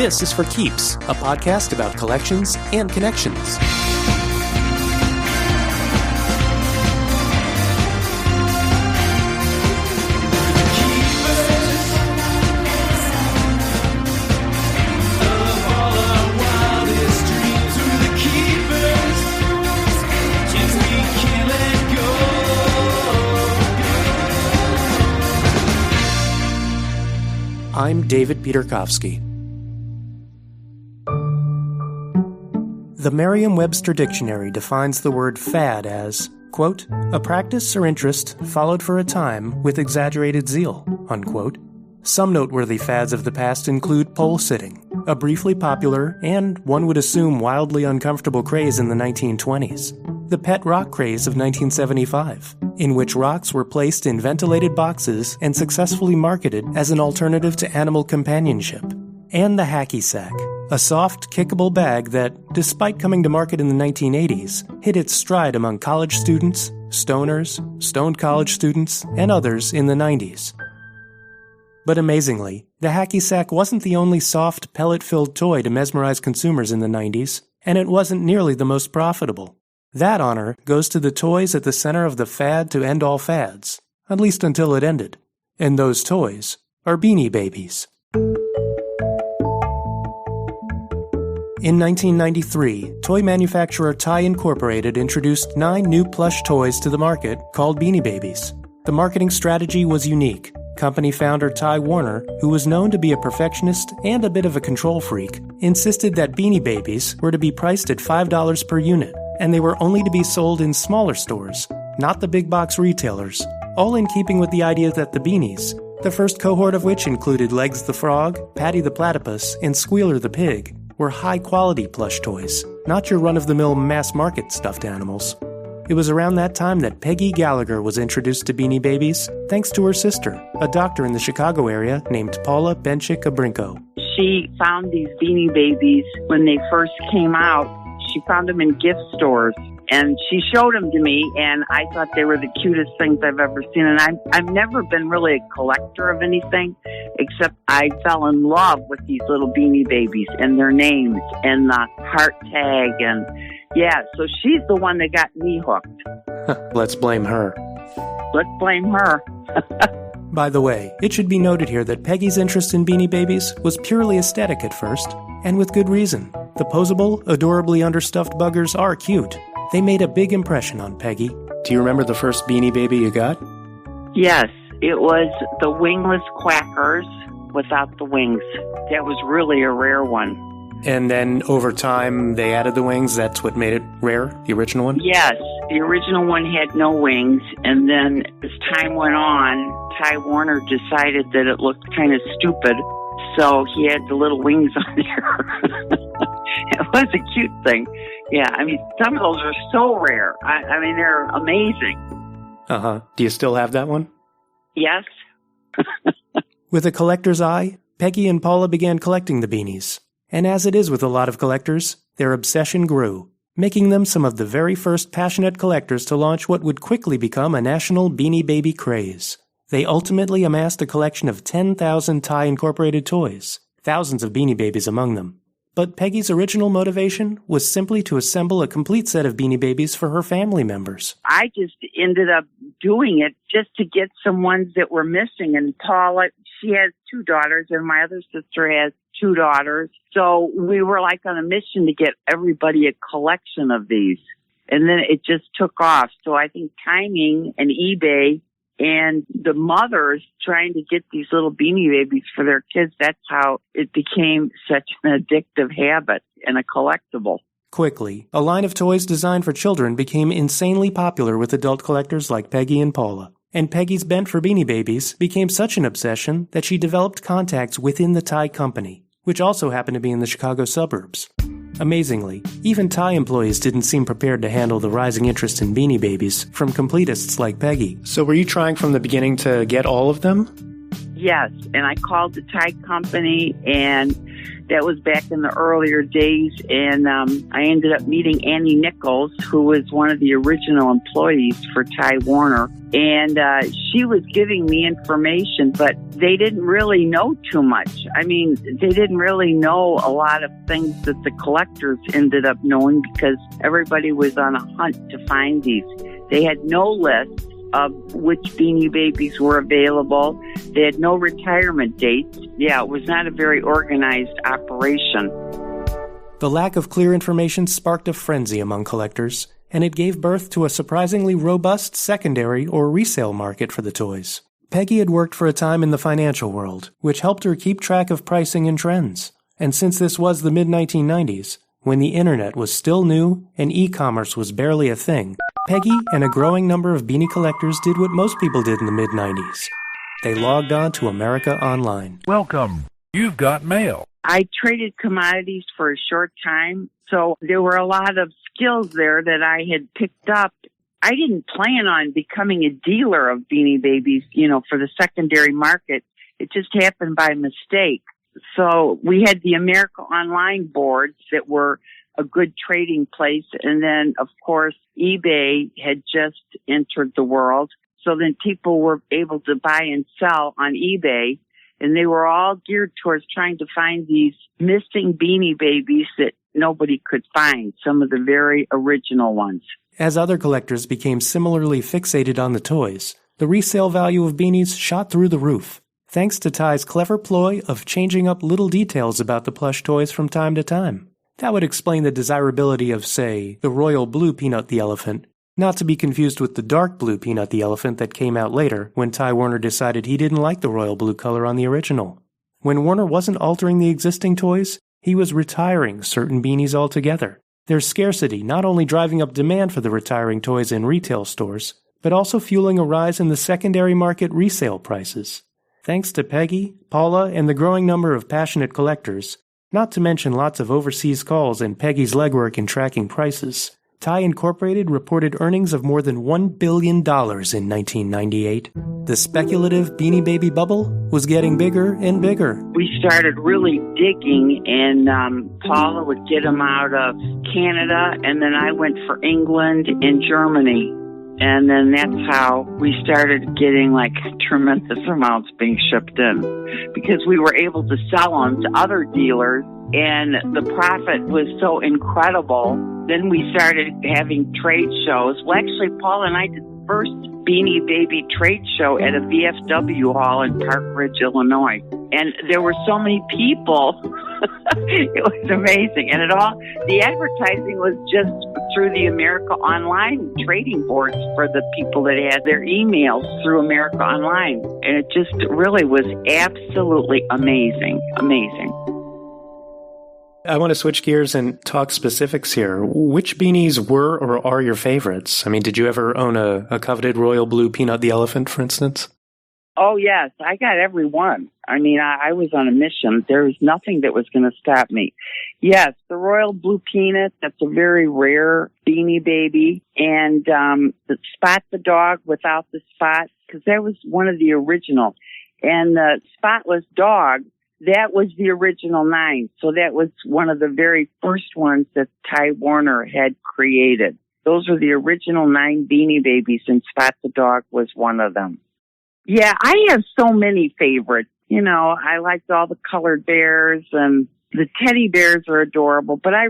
This is For Keeps, a podcast about collections and connections. I'm David Peterkowski. The Merriam-Webster Dictionary defines the word fad as, quote, a practice or interest followed for a time with exaggerated zeal, unquote. Some noteworthy fads of the past include pole sitting, a briefly popular and, one would assume, wildly uncomfortable craze in the 1920s. The pet rock craze of 1975, in which rocks were placed in ventilated boxes and successfully marketed as an alternative to animal companionship. And the hacky sack, a soft, kickable bag that, despite coming to market in the 1980s, hit its stride among college students, stoners, stoned college students, and others in the 90s. But amazingly, the hacky sack wasn't the only soft, pellet-filled toy to mesmerize consumers in the 90s, and it wasn't nearly the most profitable. That honor goes to the toys at the center of the fad to end all fads, at least until it ended. And those toys are Beanie Babies. In 1993, toy manufacturer Ty Incorporated introduced 9 new plush toys to the market called Beanie Babies. The marketing strategy was unique. Company founder Ty Warner, who was known to be a perfectionist and a bit of a control freak, insisted that Beanie Babies were to be priced at $5 per unit, and they were only to be sold in smaller stores, not the big box retailers, all in keeping with the idea that the Beanies, the first cohort of which included Legs the Frog, Patty the Platypus, and Squealer the Pig, were high-quality plush toys, not your run-of-the-mill mass-market stuffed animals. It was around that time that Peggy Gallagher was introduced to Beanie Babies, thanks to her sister, a doctor in the Chicago area named Paula Benchik-Abrinko. She found these Beanie Babies when they first came out. She found them in gift stores, and she showed them to me, and I thought they were the cutest things I've ever seen. And I've never been really a collector of anything, except I fell in love with these little Beanie Babies and their names and the heart tag. And yeah, so she's the one that got me hooked. Let's blame her. Let's blame her. By the way, it should be noted here that Peggy's interest in Beanie Babies was purely aesthetic at first, and with good reason. The posable, adorably understuffed buggers are cute. They made a big impression on Peggy. Do you remember the first Beanie Baby you got? Yes, it was the wingless quackers without the wings. That was really a rare one. And then over time, they added the wings. That's what made it rare, the original one? Yes, the original one had no wings. And then as time went on, Ty Warner decided that it looked kind of stupid. So he had the little wings on there. It was a cute thing. Yeah, I mean, some of those are so rare. I mean, they're amazing. Uh-huh. Do you still have that one? Yes. With a collector's eye, Peggy and Paula began collecting the beanies. And as it is with a lot of collectors, their obsession grew, making them some of the very first passionate collectors to launch what would quickly become a national Beanie Baby craze. They ultimately amassed a collection of 10,000 Ty Incorporated toys, thousands of Beanie Babies among them. But Peggy's original motivation was simply to assemble a complete set of Beanie Babies for her family members. I just ended up doing it just to get some ones that were missing. And Paula, she has 2 daughters, and my other sister has 2 daughters. So we were like on a mission to get everybody a collection of these. And then it just took off. So I think timing and eBay and the mothers trying to get these little Beanie Babies for their kids, that's how it became such an addictive habit and a collectible. Quickly, a line of toys designed for children became insanely popular with adult collectors like Peggy and Paula. And Peggy's bent for Beanie Babies became such an obsession that she developed contacts within the Ty company, which also happened to be in the Chicago suburbs. Amazingly, even Ty employees didn't seem prepared to handle the rising interest in Beanie Babies from completists like Peggy. So were you trying from the beginning to get all of them? Yes, and I called the Ty company, and That was back in the earlier days, and I ended up meeting Annie Nichols, who was one of the original employees for Ty Warner, and she was giving me information, but they didn't really know too much. I mean, they didn't really know a lot of things that the collectors ended up knowing because everybody was on a hunt to find these. They had no list of which Beanie Babies were available. They had no retirement dates. Yeah, it was not a very organized operation. The lack of clear information sparked a frenzy among collectors, and it gave birth to a surprisingly robust secondary or resale market for the toys. Peggy had worked for a time in the financial world, which helped her keep track of pricing and trends. And since this was the mid-1990s, when the internet was still new and e-commerce was barely a thing, Peggy and a growing number of beanie collectors did what most people did in the mid-90s. They logged on to America Online. Welcome. You've got mail. I traded commodities for a short time, so there were a lot of skills there that I had picked up. I didn't plan on becoming a dealer of Beanie Babies, for the secondary market. It just happened by mistake. So we had the America Online boards that were a good trading place. And then, of course, eBay had just entered the world. So then people were able to buy and sell on eBay. And they were all geared towards trying to find these missing Beanie Babies that nobody could find, some of the very original ones. As other collectors became similarly fixated on the toys, the resale value of beanies shot through the roof, thanks to Ty's clever ploy of changing up little details about the plush toys from time to time. That would explain the desirability of, say, the royal blue Peanut the Elephant, not to be confused with the dark blue Peanut the Elephant that came out later when Ty Warner decided he didn't like the royal blue color on the original. When Warner wasn't altering the existing toys, he was retiring certain beanies altogether. Their scarcity not only driving up demand for the retiring toys in retail stores, but also fueling a rise in the secondary market resale prices. Thanks to Peggy, Paula, and the growing number of passionate collectors, not to mention lots of overseas calls and Peggy's legwork in tracking prices, Ty Incorporated reported earnings of more than $1 billion in 1998. The speculative Beanie Baby bubble was getting bigger and bigger. We started really digging, and Paula would get them out of Canada, and then I went for England and Germany. And then that's how we started getting tremendous amounts being shipped in, because we were able to sell them to other dealers, and the profit was so incredible. Then we started having trade shows. Well, actually, Paul and I did the first Beanie Baby trade show at a VFW hall in Park Ridge, Illinois. And there were so many people. It was amazing. And the advertising was just through the America Online trading boards for the people that had their emails through America Online. And it just really was absolutely amazing. Amazing. I want to switch gears and talk specifics here. Which beanies were or are your favorites? I mean, did you ever own a coveted royal blue Peanut the Elephant, for instance? Oh, yes. I got every one. I mean, I was on a mission. There was nothing that was going to stop me. Yes, the royal blue Peanut, that's a very rare Beanie Baby. And the Spot the dog without the spot, because that was one of the original. And the spotless dog, that was the original 9. So that was one of the very first ones that Ty Warner had created. Those were the original 9 Beanie Babies, and Spot the dog was one of them. Yeah, I have so many favorites. I liked all the colored bears, and the teddy bears are adorable, but I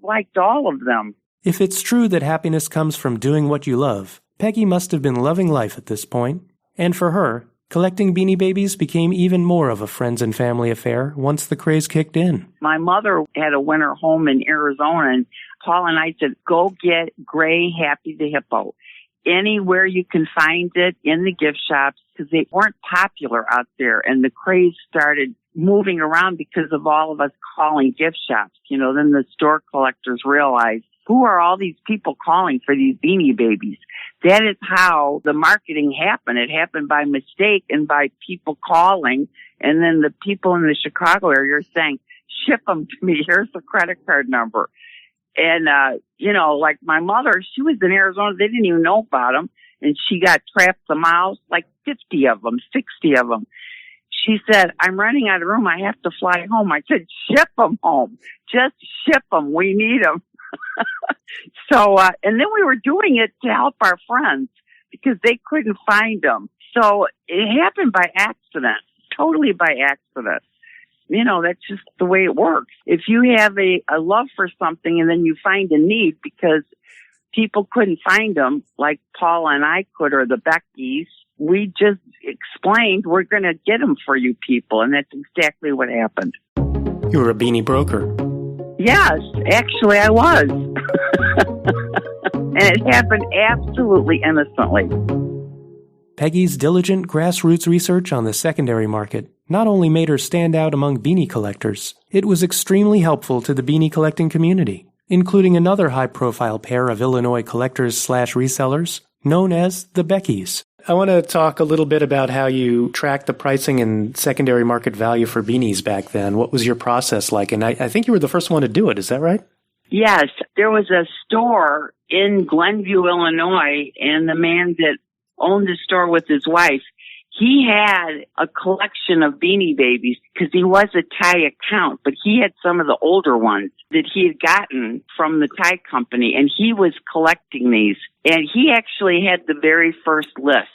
liked all of them. If it's true that happiness comes from doing what you love, Peggy must have been loving life at this point. And for her, collecting Beanie Babies became even more of a friends and family affair once the craze kicked in. My mother had a winter home in Arizona, and Paul and I said, go get gray Happy the Hippo. Anywhere you can find it in the gift shops, because they weren't popular out there, and the craze started moving around because of all of us calling gift shops. Then the store collectors realized, who are all these people calling for these Beanie Babies? That is how the marketing happened. It happened by mistake and by people calling, and then the people in the Chicago area are saying, ship them to me, here's the credit card number. And, like my mother, she was in Arizona. They didn't even know about them. And she got trapped the mouse, 50 of them, 60 of them. She said, I'm running out of room. I have to fly home. I said, ship them home. Just ship them. We need them. So, and then we were doing it to help our friends because they couldn't find them. So it happened by accident, totally by accident. You know, that's just the way it works. If you have a love for something and then you find a need because people couldn't find them, like Paula and I could, or the Beckys, we just explained, we're going to get them for you people. And that's exactly what happened. You were a beanie broker. Yes, actually I was. And it happened absolutely innocently. Peggy's diligent grassroots research on the secondary market not only made her stand out among beanie collectors, it was extremely helpful to the beanie collecting community, including another high-profile pair of Illinois collectors/resellers known as the Beckys. I want to talk a little bit about how you tracked the pricing and secondary market value for beanies back then. What was your process like? And I think you were the first one to do it. Is that right? Yes. There was a store in Glenview, Illinois, and the man that owned the store with his wife, he had a collection of Beanie Babies because he was a tie account, but he had some of the older ones that he had gotten from the tie company, and he was collecting these. And he actually had the very first list,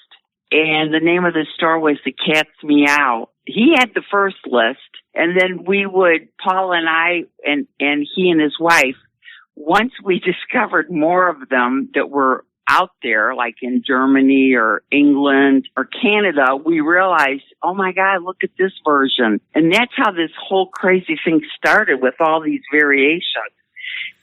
and the name of the store was The Cat's Meow. He had the first list, and then we would, Paul and I, and he and his wife, once we discovered more of them that were out there, like in Germany or England or Canada, we realized, oh my God, look at this version. And that's how this whole crazy thing started, with all these variations.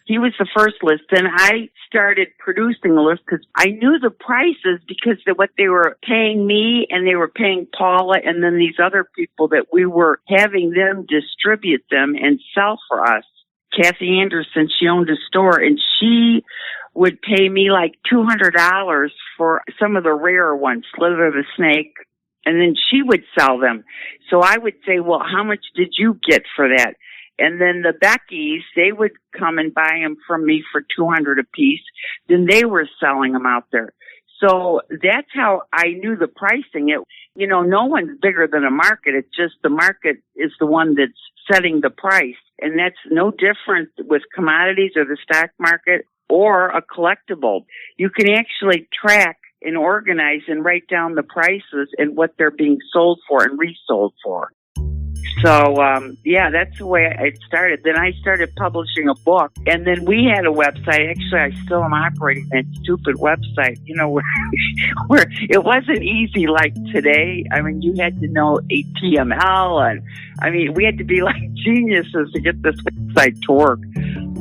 He was the first list. Then I started producing the list because I knew the prices because of what they were paying me, and they were paying Paula and then these other people that we were having them distribute them and sell for us. Kathy Anderson, she owned a store, and she would pay me like $200 for some of the rarer ones, Slither the Snake, and then she would sell them. So I would say, well, how much did you get for that? And then the Beckys, they would come and buy them from me for $200 a piece. Then they were selling them out there. So that's how I knew the pricing. No one's bigger than a market. It's just the market is the one that's setting the price. And that's no different with commodities or the stock market or a collectible. You can actually track and organize and write down the prices and what they're being sold for and resold for. So, that's the way it started. Then I started publishing a book, and then we had a website. Actually, I still am operating that stupid website, where it wasn't easy like today. I mean, you had to know HTML, and we had to be like geniuses to get this website to work.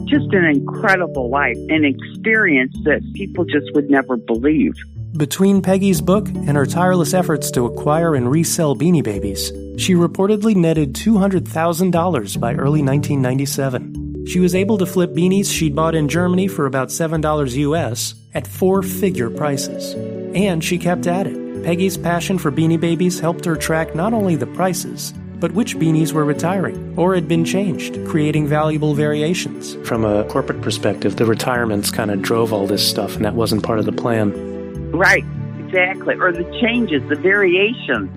Just an incredible life, an experience that people just would never believe. Between Peggy's book and her tireless efforts to acquire and resell Beanie Babies, she reportedly netted $200,000 by early 1997. She was able to flip beanies she'd bought in Germany for about $7 US at four-figure prices. And she kept at it. Peggy's passion for Beanie Babies helped her track not only the prices, but which beanies were retiring or had been changed, creating valuable variations. From a corporate perspective, the retirements kind of drove all this stuff, and that wasn't part of the plan. Right, exactly. Or the changes, the variations.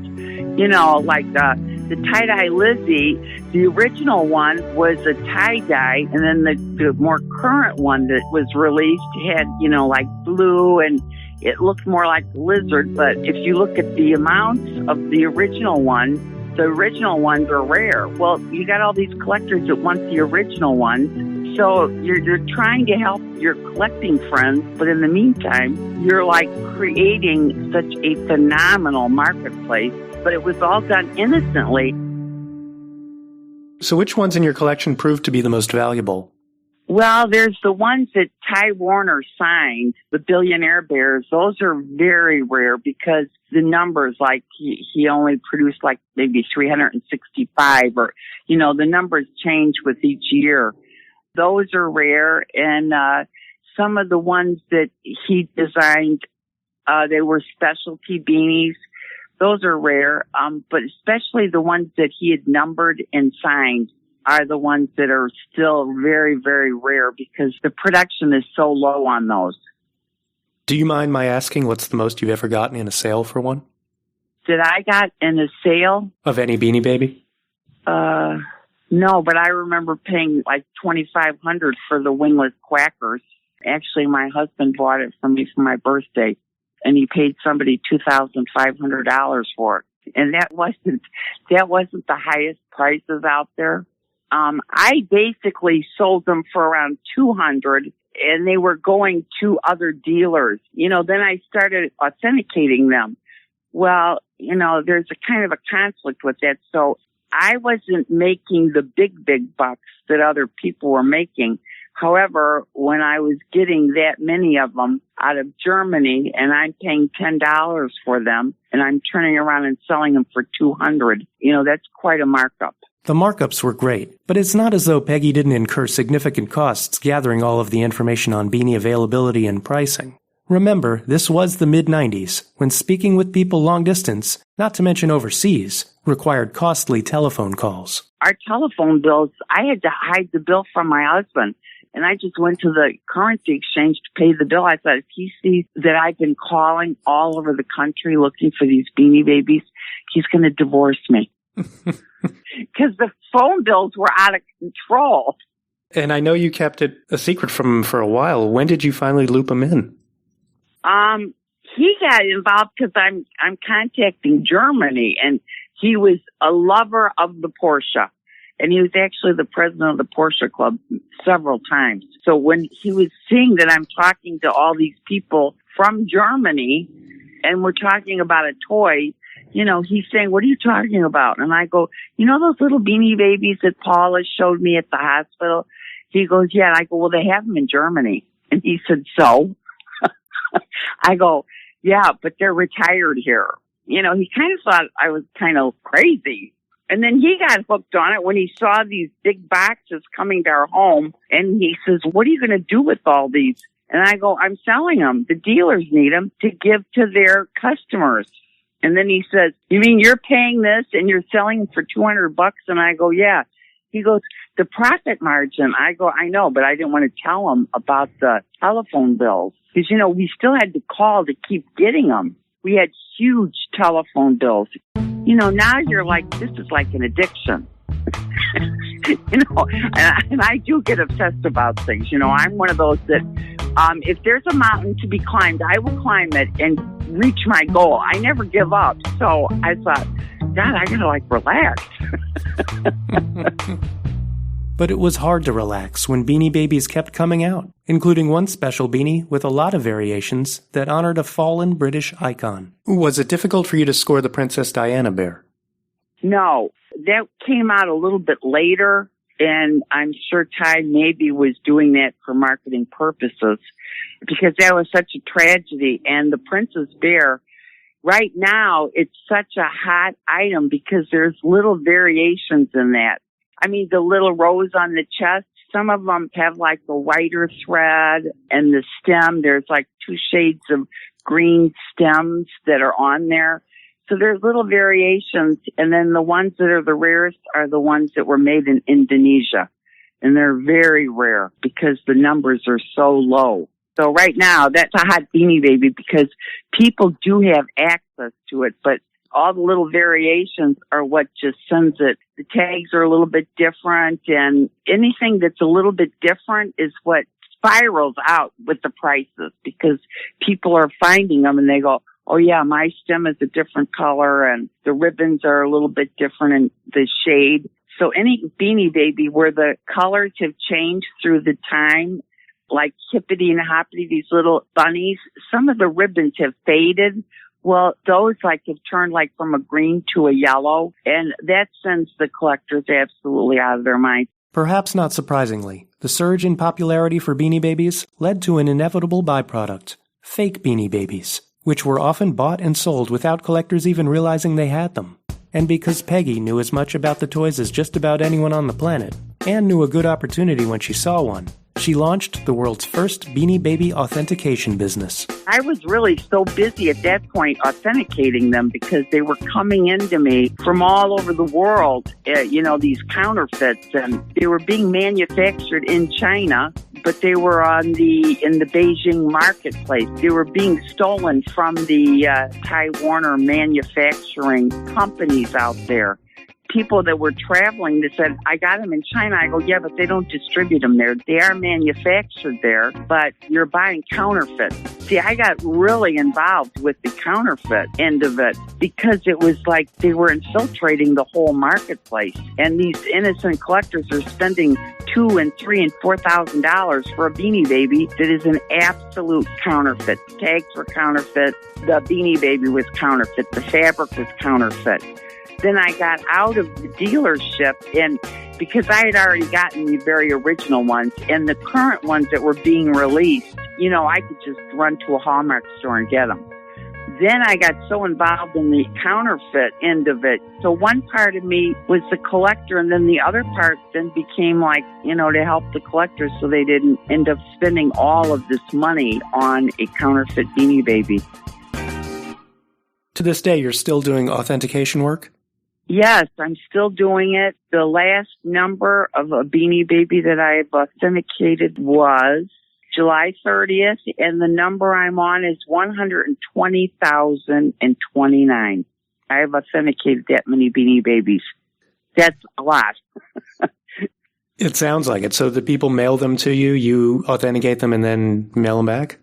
Like the tie-dye Lizzie, the original one was a tie-dye, and then the more current one that was released had, like blue, and it looked more like a lizard. But if you look at the amounts of the original ones are rare. Well, you got all these collectors that want the original ones. So you're trying to help your collecting friends, but in the meantime, you're like creating such a phenomenal marketplace. But it was all done innocently. So which ones in your collection proved to be the most valuable? Well, there's the ones that Ty Warner signed, the Billionaire Bears. Those are very rare because the numbers, like he only produced like maybe 365, or, the numbers change with each year. Those are rare. And some of the ones that he designed, they were specialty beanies. Those are rare, but especially the ones that he had numbered and signed are the ones that are still very, very rare because the production is so low on those. Do you mind my asking what's the most you've ever gotten in a sale for one? That I got in a sale? Of any Beanie Baby? No, but I remember paying like $2,500 for the wingless quackers. Actually, my husband bought it for me for my birthday, and he paid somebody $2,500 for it. And that wasn't the highest prices out there. I basically sold them for around $200, and they were going to other dealers. Then I started authenticating them. Well, there's a kind of a conflict with that. So I wasn't making the big bucks that other people were making. However, when I was getting that many of them out of Germany and I'm paying $10 for them and I'm turning around and selling them for $200, that's quite a markup. The markups were great, but it's not as though Peggy didn't incur significant costs gathering all of the information on beanie availability and pricing. Remember, this was the mid-90s, when speaking with people long distance, not to mention overseas, required costly telephone calls. Our telephone bills, I had to hide the bill from my husband, and I just went to the currency exchange to pay the bill. I thought, if he sees that I've been calling all over the country looking for these Beanie Babies, he's going to divorce me. Because the phone bills were out of control. And I know you kept it a secret from him for a while. When did you finally loop him in? He got involved because I'm contacting Germany, and he was a lover of the Porsche, and he was actually the president of the Porsche Club several times. So when he was seeing that I'm talking to all these people from Germany, and we're talking about a toy, he's saying, "What are you talking about?" And I go, those little Beanie Babies that Paula showed me at the hospital? He goes, "Yeah." And I go, "Well, they have them in Germany." And he said, "So?" I go, "Yeah, but they're retired here." He kind of thought I was kind of crazy. And then he got hooked on it when he saw these big boxes coming to our home. And he says, "What are you going to do with all these?" And I go, "I'm selling them. The dealers need them to give to their customers." And then he says, "You mean you're paying this and you're selling them for $200? And I go, "Yeah." He goes, "The profit margin." I go, "I know, but I didn't want to tell him about the telephone bills. Because, we still had to call to keep getting them. We had huge telephone bills. Now you're like, this is like an addiction." And I do get obsessed about things. I'm one of those that, if there's a mountain to be climbed, I will climb it and reach my goal. I never give up. So I thought, God, I gotta relax. But it was hard to relax when Beanie Babies kept coming out, including one special beanie with a lot of variations that honored a fallen British icon. Was it difficult for you to score the Princess Diana bear? No, that came out a little bit later, and I'm sure Ty maybe was doing that for marketing purposes, because that was such a tragedy. And the Princess Bear, right now, it's such a hot item because there's little variations in that. I mean, the little rose on the chest, some of them have a whiter thread, and the stem, there's 2 shades of green stems that are on there. So there's little variations, and then the ones that are the rarest are the ones that were made in Indonesia. And they're very rare because the numbers are so low. So right now, that's a hot Beanie Baby because people do have access to it, but all the little variations are what just sends it. The tags are a little bit different, and anything that's a little bit different is what spirals out with the prices because people are finding them and they go, "Oh yeah, my stem is a different color and the ribbons are a little bit different in the shade." So any Beanie Baby where the colors have changed through the time, like Hippity and Hoppity, these little bunnies, some of the ribbons have faded. Well, those have turned from a green to a yellow, and that sends the collectors absolutely out of their mind. Perhaps not surprisingly, the surge in popularity for Beanie Babies led to an inevitable byproduct, fake Beanie Babies, which were often bought and sold without collectors even realizing they had them. And because Peggy knew as much about the toys as just about anyone on the planet, and knew a good opportunity when she saw one, she launched the world's first Beanie Baby authentication business. I was really so busy at that point authenticating them because they were coming into me from all over the world, these counterfeits, and they were being manufactured in China but they were in the Beijing marketplace. They were being stolen from the Ty Warner manufacturing companies out there. People that were traveling that said, I got them in China. I go, yeah, but they don't distribute them there. They are manufactured there, but you're buying counterfeit. See, I got really involved with the counterfeit end of it because it was like they were infiltrating the whole marketplace. And these innocent collectors are spending $2,000 and $3,000 and $4,000 for a Beanie Baby that is an absolute counterfeit. The tags were counterfeit. The Beanie Baby was counterfeit. The fabric was counterfeit. Then I got out of the dealership, and because I had already gotten the very original ones and the current ones that were being released, I could just run to a Hallmark store and get them. Then I got so involved in the counterfeit end of it. So one part of me was the collector, and then the other part then became like, to help the collectors so they didn't end up spending all of this money on a counterfeit Beanie Baby. To this day, you're still doing authentication work? Yes, I'm still doing it. The last number of a Beanie Baby that I've authenticated was July 30th, and the number I'm on is 120,029. I have authenticated that many Beanie Babies. That's a lot. It sounds like it. So the people mail them to you, you authenticate them, and then mail them back?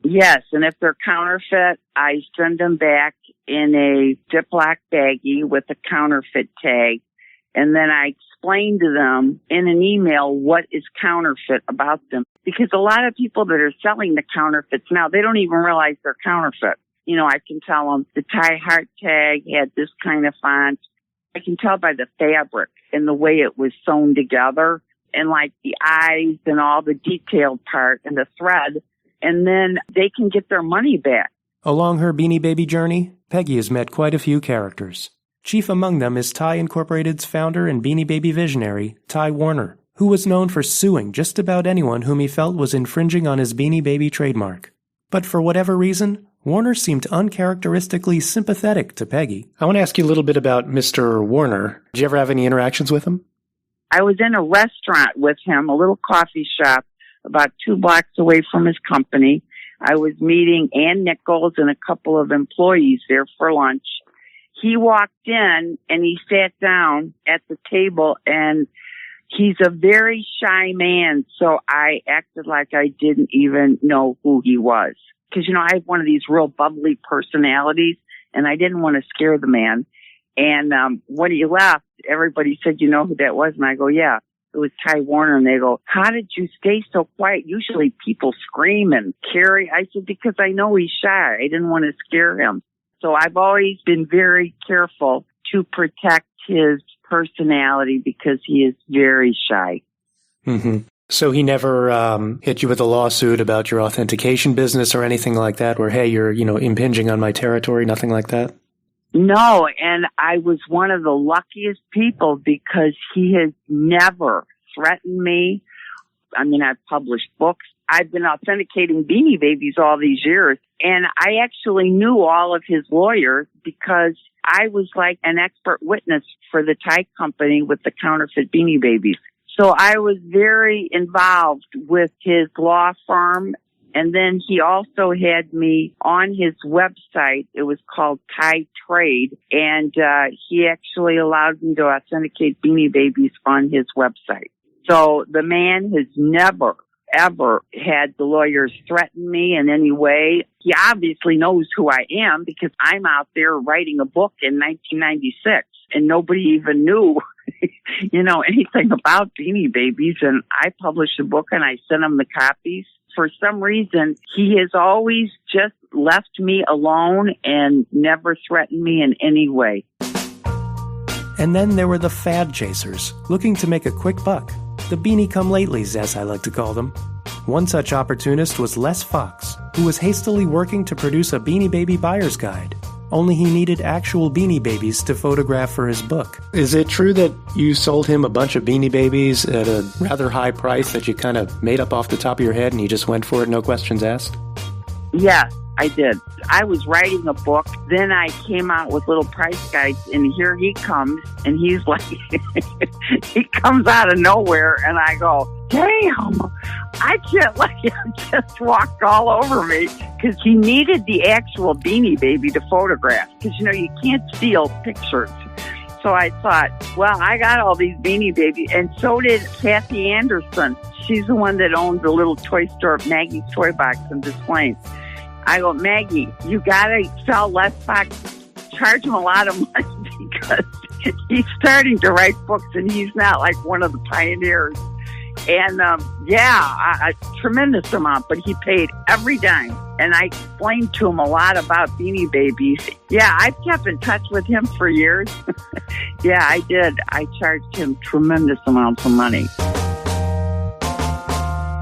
Yes, and if they're counterfeit, I send them back in a Ziploc baggie with a counterfeit tag, and then I explain to them in an email what is counterfeit about them. Because a lot of people that are selling the counterfeits now, they don't even realize they're counterfeit. I can tell them the Ty Heart tag had this kind of font. I can tell by the fabric and the way it was sewn together, and like the eyes and all the detailed part and the thread. And then they can get their money back. Along her Beanie Baby journey, Peggy has met quite a few characters. Chief among them is Ty Incorporated's founder and Beanie Baby visionary, Ty Warner, who was known for suing just about anyone whom he felt was infringing on his Beanie Baby trademark. But for whatever reason, Warner seemed uncharacteristically sympathetic to Peggy. I want to ask you a little bit about Mr. Warner. Did you ever have any interactions with him? I was in a restaurant with him, a little coffee shop, about 2 blocks away from his company. I was meeting Ann Nichols and a couple of employees there for lunch. He walked in and he sat down at the table, and he's a very shy man, so I acted like I didn't even know who he was. Because, I have one of these real bubbly personalities, and I didn't want to scare the man. And when he left, everybody said, you know who that was? And I go, yeah. It was Ty Warner, and they go, how did you stay so quiet? Usually people scream and carry. I said, because I know he's shy. I didn't want to scare him. So I've always been very careful to protect his personality because he is very shy. Mm-hmm. So he never hit you with a lawsuit about your authentication business or anything like that, where, hey, you're, impinging on my territory, nothing like that? No, and I was one of the luckiest people because he has never threatened me. I mean, I've published books. I've been authenticating Beanie Babies all these years, and I actually knew all of his lawyers because I was like an expert witness for the Ty company with the counterfeit Beanie Babies. So I was very involved with his law firm. And then he also had me on his website. It was called Ty Trade. And he actually allowed me to authenticate Beanie Babies on his website. So the man has never, ever had the lawyers threaten me in any way. He obviously knows who I am because I'm out there writing a book in 1996. And nobody even knew, anything about Beanie Babies. And I published a book and I sent him the copies. For some reason, he has always just left me alone and never threatened me in any way. And then there were the fad chasers, looking to make a quick buck. The beanie-come-latelys, as I like to call them. One such opportunist was Les Fox, who was hastily working to produce a Beanie Baby buyer's guide. Only he needed actual Beanie Babies to photograph for his book. Is it true that you sold him a bunch of Beanie Babies at a rather high price that you kind of made up off the top of your head and he just went for it, no questions asked? Yes, I did. I was writing a book. Then I came out with little price guides, and here he comes, and he's like, he comes out of nowhere, and I go, damn, I can't let him just walk all over me, because he needed the actual Beanie Baby to photograph, because, you can't steal pictures. So I thought, well, I got all these Beanie Babies, and so did Kathy Anderson. She's the one that owned the little toy store, Maggie's Toy Box in Des Plaines. I go, Maggie, you got to sell less boxes. Charge him a lot of money because he's starting to write books, and he's not like one of the pioneers. And, a tremendous amount, but he paid every dime. And I explained to him a lot about Beanie Babies. Yeah, I've kept in touch with him for years. Yeah, I did. I charged him tremendous amounts of money.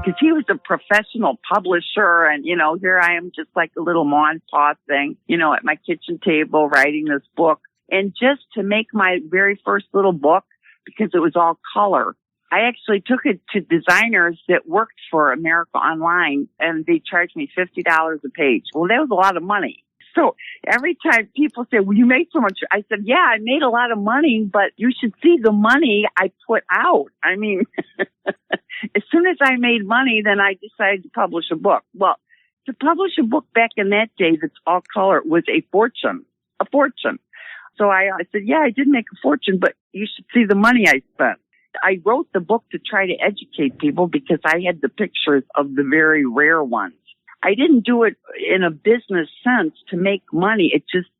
Because he was a professional publisher, and, here I am just like a little mom and pop thing, at my kitchen table writing this book. And just to make my very first little book, because it was all color, I actually took it to designers that worked for America Online, and they charged me $50 a page. Well, that was a lot of money. So every time people say, well, you made so much, I said, yeah, I made a lot of money, but you should see the money I put out. I mean, as soon as I made money, then I decided to publish a book. Well, to publish a book back in that day that's all color was a fortune. So I said, yeah, I did make a fortune, but you should see the money I spent. I wrote the book to try to educate people because I had the pictures of the very rare ones. I didn't do it in a business sense to make money.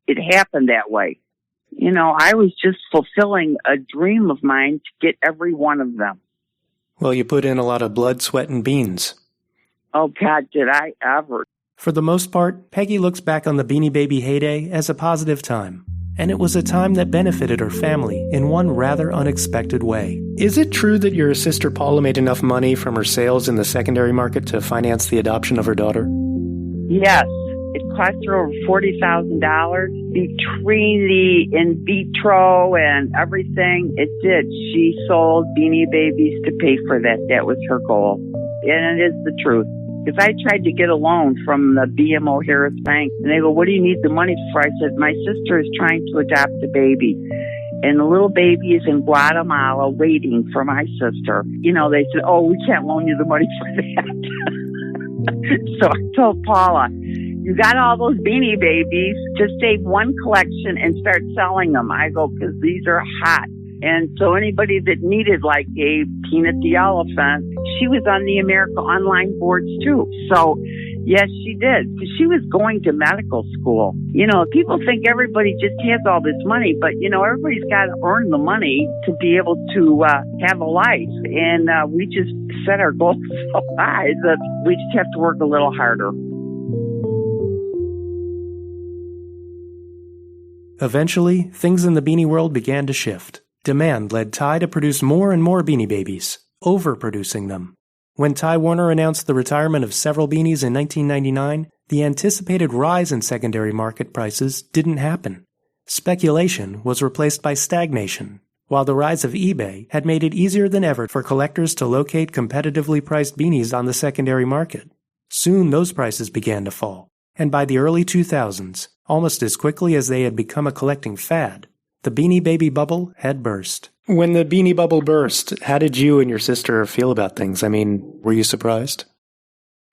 It happened that way. I was just fulfilling a dream of mine to get every one of them. Well, you put in a lot of blood, sweat, and beans. Oh, God, did I ever. For the most part, Peggy looks back on the Beanie Baby heyday as a positive time. And it was a time that benefited her family in one rather unexpected way. Is it true that your sister Paula made enough money from her sales in the secondary market to finance the adoption of her daughter? Yes. It cost her over $40,000 between the in vitro and everything. It did. She sold Beanie Babies to pay for that. That was her goal. And it is the truth. Because I tried to get a loan from the BMO Harris Bank, and they go, what do you need the money for? I said, my sister is trying to adopt a baby, and the little baby is in Guatemala waiting for my sister. They said, oh, we can't loan you the money for that. So I told Paula, you got all those Beanie Babies, just save one collection and start selling them. I go, because these are hot. And so anybody that needed like a Peanut the Elephant, she was on the America Online boards too. So yes, she did. Because she was going to medical school. People think everybody just has all this money, but everybody's got to earn the money to be able to have a life. And we just set our goals so high that we just have to work a little harder. Eventually, things in the beanie world began to shift. Demand led Ty to produce more and more Beanie Babies, overproducing them. When Ty Warner announced the retirement of several beanies in 1999, the anticipated rise in secondary market prices didn't happen. Speculation was replaced by stagnation, while the rise of eBay had made it easier than ever for collectors to locate competitively priced beanies on the secondary market. Soon those prices began to fall, and by the early 2000s, almost as quickly as they had become a collecting fad, the Beanie Baby bubble had burst. When the Beanie Bubble burst, how did you and your sister feel about things? I mean, were you surprised?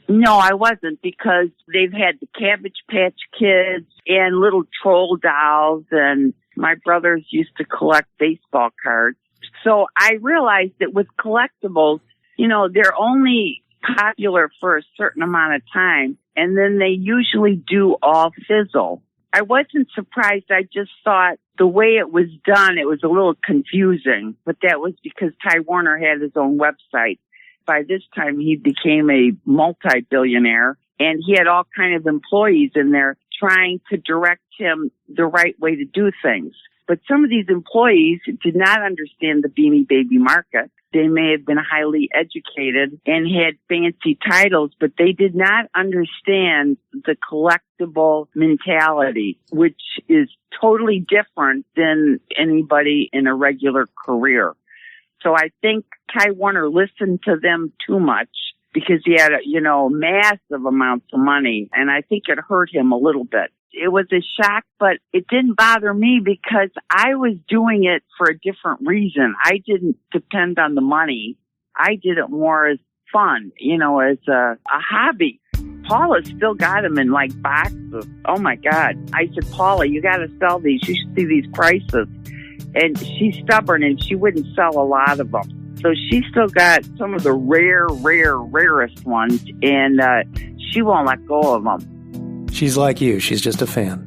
No, I wasn't, because they've had the Cabbage Patch Kids and little troll dolls, and my brothers used to collect baseball cards. So I realized that with collectibles, they're only popular for a certain amount of time, and then they usually do all fizzle. I wasn't surprised. I just thought the way it was done, it was a little confusing. But that was because Ty Warner had his own website. By this time, he became a multi-billionaire, and he had all kind of employees in there trying to direct him the right way to do things. But some of these employees did not understand the Beanie Baby market. They may have been highly educated and had fancy titles, but they did not understand the collectible mentality, which is totally different than anybody in a regular career. So I think Ty Warner listened to them too much, because he had, massive amounts of money. And I think it hurt him a little bit. It was a shock, but it didn't bother me because I was doing it for a different reason. I didn't depend on the money. I did it more as fun, as a hobby. Paula still got them in like boxes. Oh my God. I said, Paula, you got to sell these. You should see these prices. And she's stubborn and she wouldn't sell a lot of them. So she still got some of the rarest ones, and she won't let go of them. She's like you. She's just a fan.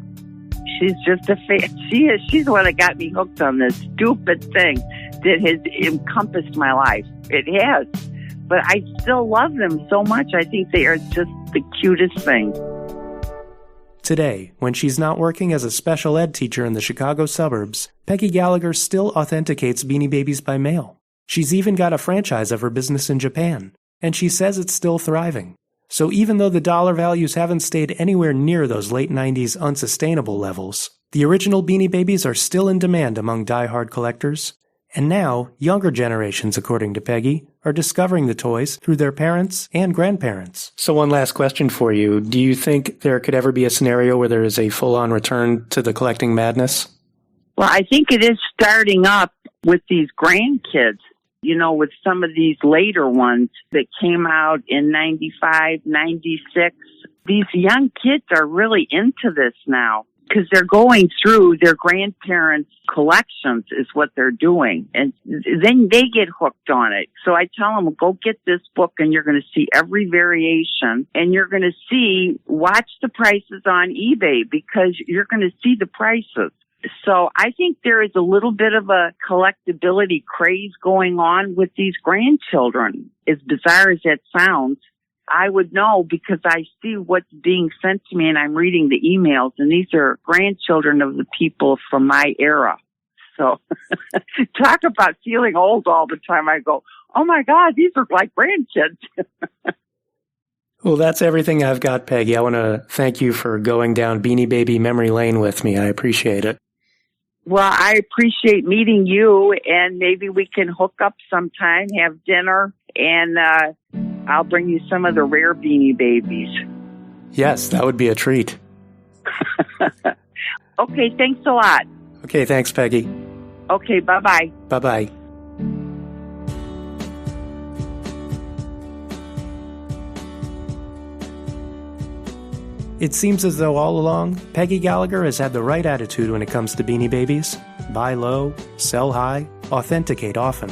She's just a fan. She is. She's the one that got me hooked on this stupid thing that has encompassed my life. It has. But I still love them so much. I think they are just the cutest thing. Today, when she's not working as a special ed teacher in the Chicago suburbs, Peggy Gallagher still authenticates Beanie Babies by mail. She's even got a franchise of her business in Japan, and she says it's still thriving. So even though the dollar values haven't stayed anywhere near those late 90s unsustainable levels, the original Beanie Babies are still in demand among die-hard collectors. And now, younger generations, according to Peggy, are discovering the toys through their parents and grandparents. So one last question for you. Do you think there could ever be a scenario where there is a full-on return to the collecting madness? Well, I think it is starting up with these grandkids, with some of these later ones that came out in 95, 96. These young kids are really into this now, because they're going through their grandparents' collections is what they're doing. And then they get hooked on it. So I tell them, go get this book and you're going to see every variation. And you're going to watch the prices on eBay because you're going to see the prices. So I think there is a little bit of a collectability craze going on with these grandchildren. As bizarre as that sounds, I would know because I see what's being sent to me and I'm reading the emails, and these are grandchildren of the people from my era. So talk about feeling old all the time. I go, oh my God, these are like grandkids. Well, that's everything I've got, Peggy. I want to thank you for going down Beanie Baby memory lane with me. I appreciate it. Well, I appreciate meeting you, and maybe we can hook up sometime, have dinner, and I'll bring you some of the rare Beanie Babies. Yes, that would be a treat. Okay, thanks a lot. Okay, thanks, Peggy. Okay, bye-bye. Bye-bye. It seems as though all along, Peggy Gallagher has had the right attitude when it comes to Beanie Babies. Buy low, sell high, authenticate often.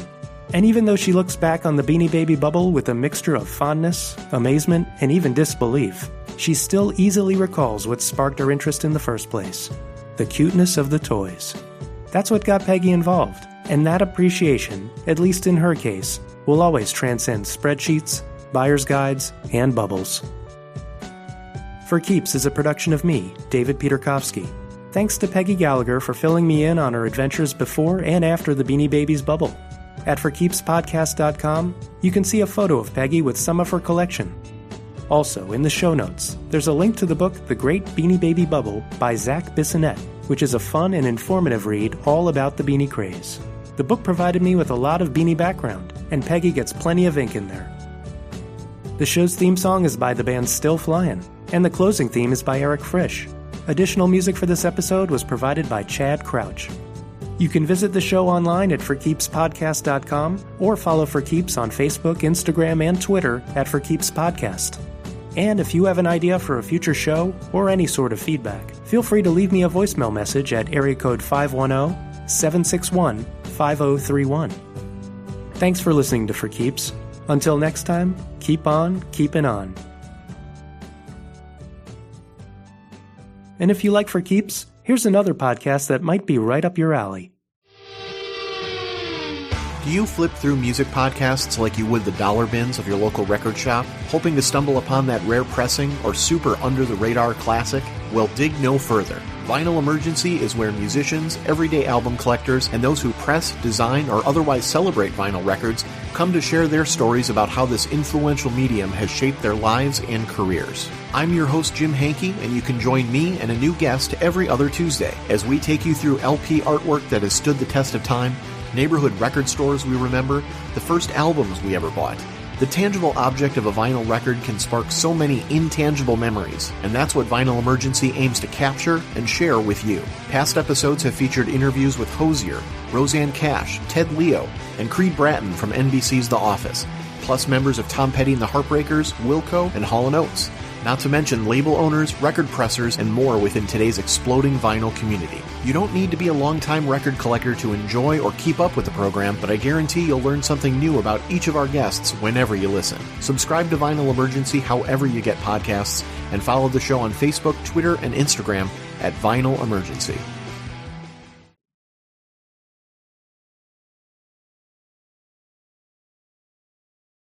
And even though she looks back on the Beanie Baby bubble with a mixture of fondness, amazement, and even disbelief, she still easily recalls what sparked her interest in the first place: the cuteness of the toys. That's what got Peggy involved, and that appreciation, at least in her case, will always transcend spreadsheets, buyer's guides, and bubbles. For Keeps is a production of me, David Peterkowski. Thanks to Peggy Gallagher for filling me in on her adventures before and after the Beanie Babies bubble. At forkeepspodcast.com, you can see a photo of Peggy with some of her collection. Also, in the show notes, there's a link to the book The Great Beanie Baby Bubble by Zach Bissonette, which is a fun and informative read all about the beanie craze. The book provided me with a lot of beanie background, and Peggy gets plenty of ink in there. The show's theme song is by the band Still Flyin, and the closing theme is by Eric Frisch. Additional music for this episode was provided by Chad Crouch. You can visit the show online at forkeepspodcast.com or follow For Keeps on Facebook, Instagram, and Twitter at For Keeps Podcast. And if you have an idea for a future show or any sort of feedback, feel free to leave me a voicemail message at area code 510-761-5031. Thanks for listening to For Keeps. Until next time, keep on keeping on. And if you like For Keeps, here's another podcast that might be right up your alley. Do you flip through music podcasts like you would the dollar bins of your local record shop, hoping to stumble upon that rare pressing or super under-the-radar classic? Well, dig no further. Vinyl Emergency is where musicians, everyday album collectors, and those who press, design, or otherwise celebrate vinyl records come to share their stories about how this influential medium has shaped their lives and careers. I'm your host, Jim Hankey, and you can join me and a new guest every other Tuesday as we take you through LP artwork that has stood the test of time, neighborhood record stores we remember, the first albums we ever bought, The tangible object of a vinyl record can spark so many intangible memories, and that's what Vinyl Emergency aims to capture and share with you. Past episodes have featured interviews with Hosier, Roseanne Cash, Ted Leo, and Creed Bratton from NBC's The Office, plus members of Tom Petty and the Heartbreakers, Wilco, and Hall & Oates. Not to mention label owners, record pressers, and more within today's exploding vinyl community. You don't need to be a longtime record collector to enjoy or keep up with the program, but I guarantee you'll learn something new about each of our guests whenever you listen. Subscribe to Vinyl Emergency however you get podcasts, and follow the show on Facebook, Twitter, and Instagram at Vinyl Emergency.